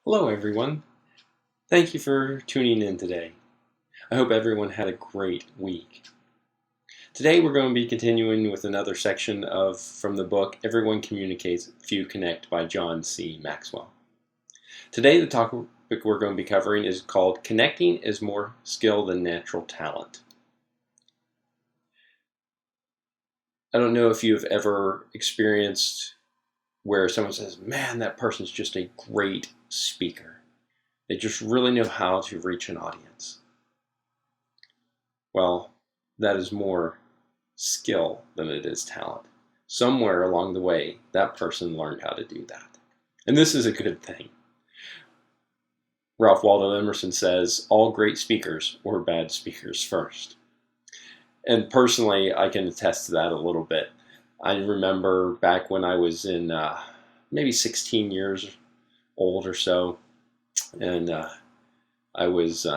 Hello, everyone. Thank you for tuning in today. I hope everyone had a great week. Today, we're going to be continuing with another section from the book Everyone Communicates, Few Connect by John C. Maxwell. Today, the topic we're going to be covering is called Connecting is More Skill Than Natural Talent. I don't know if you've ever experienced where someone says, man, that person's just a great speaker. They just really know how to reach an audience. Well, that is more skill than it is talent. Somewhere along the way, that person learned how to do that. And this is a good thing. Ralph Waldo Emerson says, all great speakers were bad speakers first. And personally, I can attest to that a little bit. I remember back when I was in maybe 16 years old or so, and I was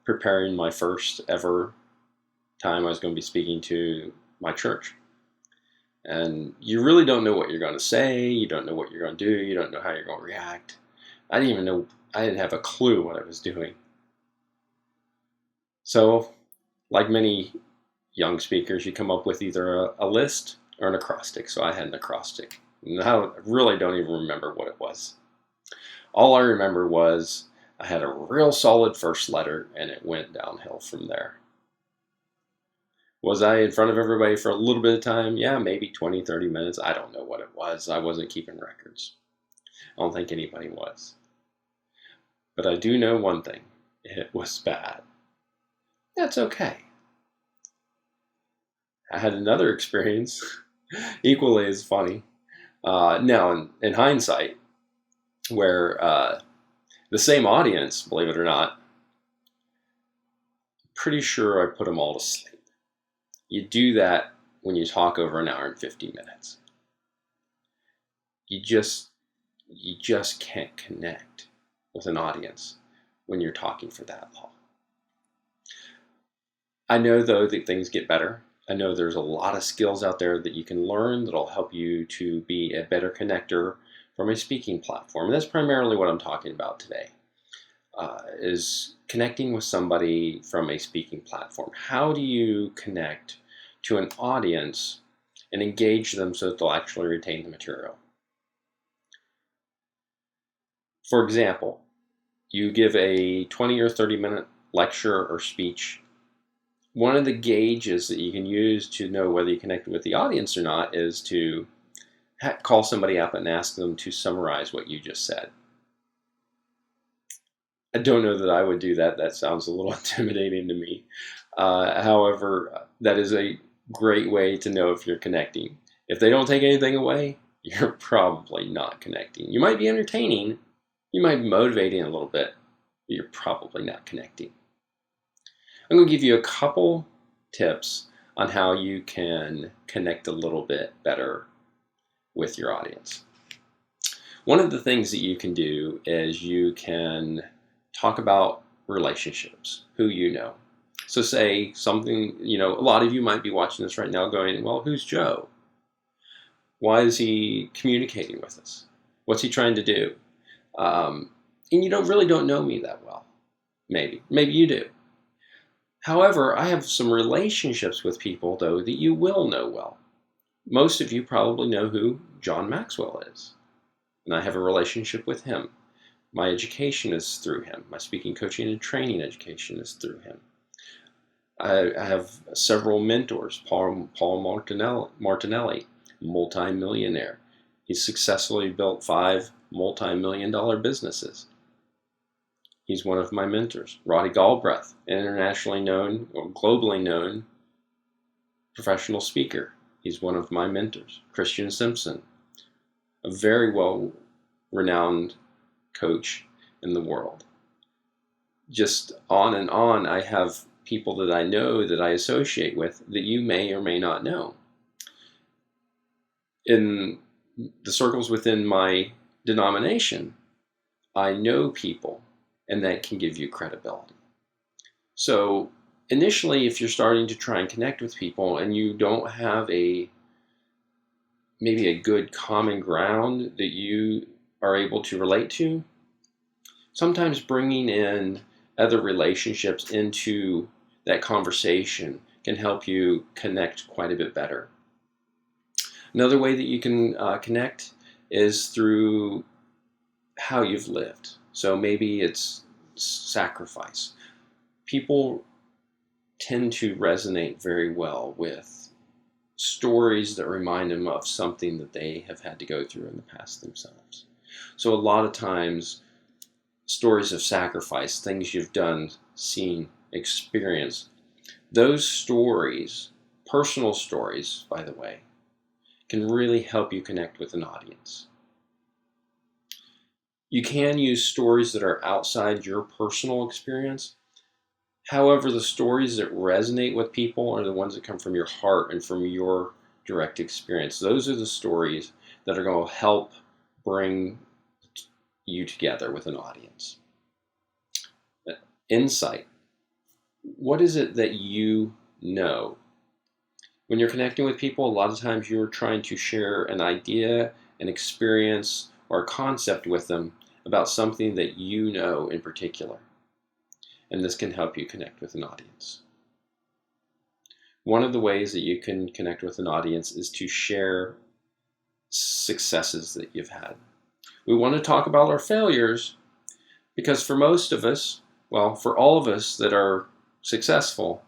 preparing my first ever time I was going to be speaking to my church. And you really don't know what you're going to say, you don't know what you're going to do, you don't know how you're going to react. I didn't have a clue what I was doing. So, like many young speakers, you come up with either a list or an acrostic. So I had an acrostic. Now I really don't even remember what it was. All I remember was I had a real solid first letter and it went downhill from there. Was I in front of everybody for a little bit of time? Yeah, maybe 20, 30 minutes. I don't know what it was. I wasn't keeping records. I don't think anybody was. But I do know one thing. It was bad. That's okay. I had another experience, equally as funny. Now, in hindsight, where the same audience, believe it or not, pretty sure I put them all to sleep. You do that when you talk over an hour and 50 minutes. You just can't connect with an audience when you're talking for that long. I know, though, that things get better. I know there's a lot of skills out there that you can learn that'll help you to be a better connector from a speaking platform. And that's primarily what I'm talking about today, is connecting with somebody from a speaking platform. How do you connect to an audience and engage them so that they'll actually retain the material? For example, you give a 20 or 30-minute lecture or speech. One of the gauges that you can use to know whether you connected with the audience or not is to call somebody up and ask them to summarize what you just said. I don't know that I would do that. That sounds a little intimidating to me. However, that is a great way to know if you're connecting. If they don't take anything away, you're probably not connecting. You might be entertaining, you might be motivating a little bit, but you're probably not connecting. I'm going to give you a couple tips on how you can connect a little bit better with your audience. One of the things that you can do is you can talk about relationships, who you know. So say something, a lot of you might be watching this right now going, well, who's Joe? Why is he communicating with us? What's he trying to do? And you don't know me that well. Maybe you do. However, I have some relationships with people, though, that you will know well. Most of you probably know who John Maxwell is, and I have a relationship with him. My education is through him. My speaking, coaching, and training education is through him. I have several mentors. Paul Martinelli, multi-millionaire. He's successfully built 5 multi-million-dollar businesses. He's one of my mentors. Roddy Galbraith, an internationally known or globally known professional speaker. He's one of my mentors. Christian Simpson, a very well-renowned coach in the world. Just on and on, I have people that I know that I associate with that you may or may not know. In the circles within my denomination, I know people, and that can give you credibility. So initially, if you're starting to try and connect with people and you don't have maybe a good common ground that you are able to relate to, Sometimes bringing in other relationships into that conversation can help you connect quite a bit better. Another way that you can connect is through how you've lived. So maybe it's sacrifice. People tend to resonate very well with stories that remind them of something that they have had to go through in the past themselves. So a lot of times, stories of sacrifice, things you've done, seen, experienced, those stories, personal stories, by the way, can really help you connect with an audience. You can use stories that are outside your personal experience. However, the stories that resonate with people are the ones that come from your heart and from your direct experience. Those are the stories that are going to help bring you together with an audience. Insight. What is it that you know? When you're connecting with people, a lot of times you're trying to share an idea, an experience, or a concept with them about something that you know in particular. And this can help you connect with an audience. One of the ways that you can connect with an audience is to share successes that you've had. We want to talk about our failures because for most of us, well, for all of us that are successful,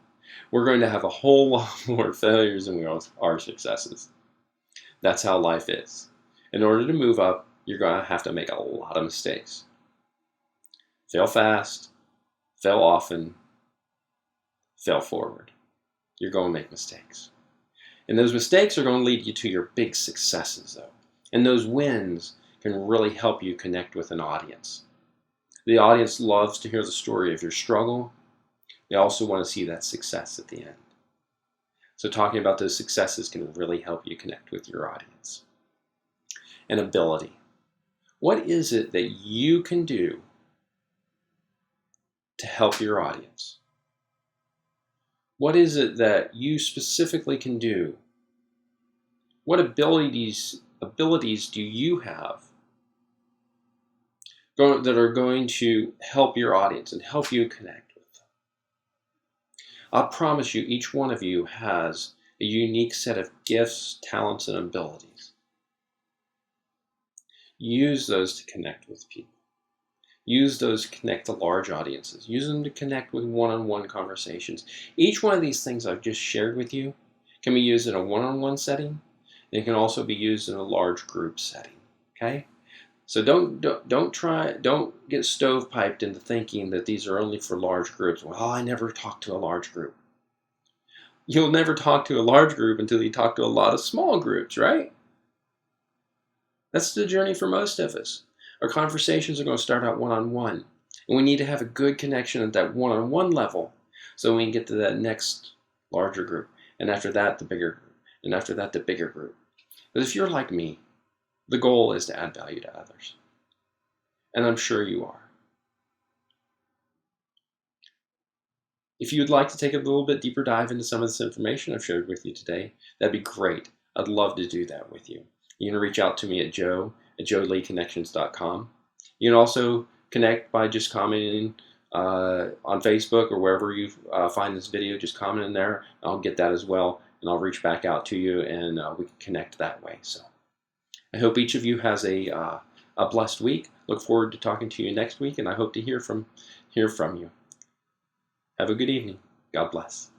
we're going to have a whole lot more failures than we are successes. That's how life is. In order to move up, you're going to have to make a lot of mistakes. Fail fast, fail often, fail forward. You're going to make mistakes. And those mistakes are going to lead you to your big successes, though. And those wins can really help you connect with an audience. The audience loves to hear the story of your struggle. They also want to see that success at the end. So talking about those successes can really help you connect with your audience. And ability. What is it that you can do to help your audience? What is it that you specifically can do? What abilities do you have that are going to help your audience and help you connect with them? I promise you, each one of you has a unique set of gifts, talents, and abilities. Use those to connect with people. Use those to connect to large audiences. Use them to connect with one-on-one conversations. Each one of these things I've just shared with you can be used in a one-on-one setting. It can also be used in a large group setting. Okay? So don't get stovepiped into thinking that these are only for large groups. Well, I never talk to a large group. You'll never talk to a large group until you talk to a lot of small groups, right? That's the journey for most of us. Our conversations are going to start out one-on-one. And we need to have a good connection at that one-on-one level so we can get to that next larger group. And after that, the bigger group. And after that, the bigger group. But if you're like me, the goal is to add value to others. And I'm sure you are. If you'd like to take a little bit deeper dive into some of this information I've shared with you today, that'd be great. I'd love to do that with you. You can reach out to me at joe@joeleeconnections.com. You can also connect by just commenting on Facebook or wherever you find this video. Just comment in there. I'll get that as well, and I'll reach back out to you, and we can connect that way. So I hope each of you has a blessed week. Look forward to talking to you next week, and I hope to hear from you. Have a good evening. God bless.